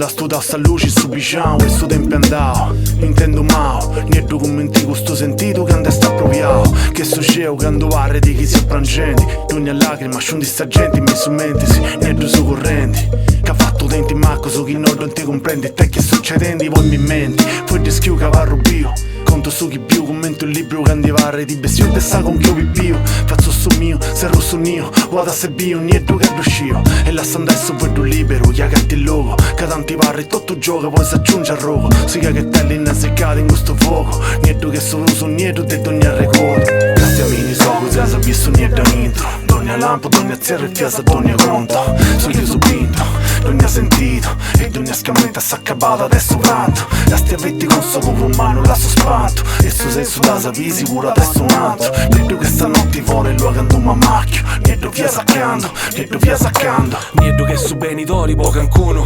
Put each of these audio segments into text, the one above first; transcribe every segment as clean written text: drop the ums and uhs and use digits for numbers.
da studiare sta luce su biciamo e su tempo andavo. Intendo mao, niente documenti con sto sentito che anda sta proviao. Che succede quando varre di chi si apprangenti. Ogni lacrima sciundi sta gente mi su mente sì, niente su correnti. Che ha fatto denti macco su chi non ti comprendi. Te che succedendo voi mi menti. Poi ti schiu cavarro bio. Conto su chi più, commento il libro che andivarre di bestio e sa con chi più. Faccio su mio, se rosso nio, vado a se bio, niente che riuscio. E la andare su vedo libero, chi ha che il logo. Che tanti parri tutto gioco, poi si aggiunge al rogo. Si che te l'innaseccata in questo fuoco. Niente che solo su niente di ogni record. Castiamini so così si è visto niente intro. Ogni lampo, ogni zerra e fiasa, ogni conto. So io su pinto, ogni sentito. E ogni scammetta s'è accabata adesso pranto. E sti avetti con suo poco umano la so spanto. E su senso da sapi sicuro adesso un altro. Niente che stanotte fuori lo canto un macchio. Niente via saccando, niente via saccando. Niente che su benitori poco ancora.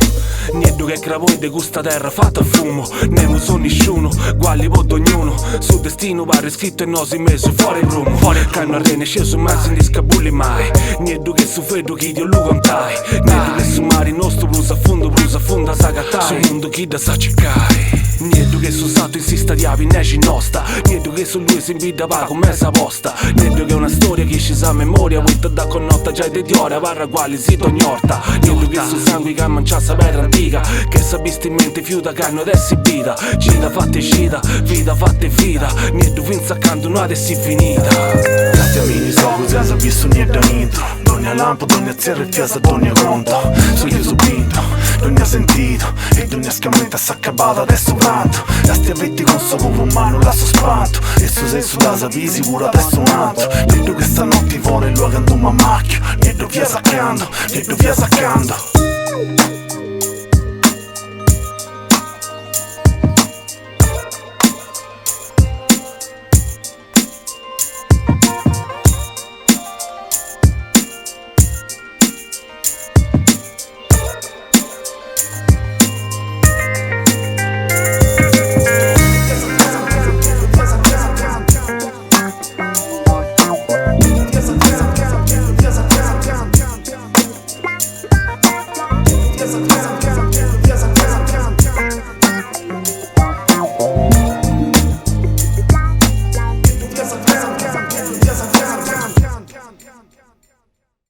Niente che cravoi de gusta terra fatta a fumo. Nemo son nessuno, gualli pod ognuno. Su destino pare scritto e no si messo fuori il rumo. Fuori il canno a rene sceso ma si di scabulli mai. Niente che su freddo chi dio lo contai. Niente che su mare nostro brusa a fondo sa cattai. Su mondo chi da sa cercai. Niente che su stato insista di avi neci nostra. Niente che su lui si invita va con mezza posta. Niente che una storia che ci sa a memoria. Vuoi da con notta già di ora parra quali si tognorta. Niente che su sangue che mangia sa vera antica. Che sapesti in mente fiuta carne ed esibita. Cita fatte cita, vita fatte vita. Niente finza accanto non è si finita. Castiamini so così si è visto niente intro. Ogni lampo, ogni zerra e fiasa, ogni conto. So io su pinto, ogni sentito. E ogni scammetta s'è accabata adesso pranto. E sti avetti con suo poco umano la so spanto. E su senso da sapi sicuro adesso un altro. Niente che stanotte fuori lo canto un macchio. Niente via saccando, niente via saccando.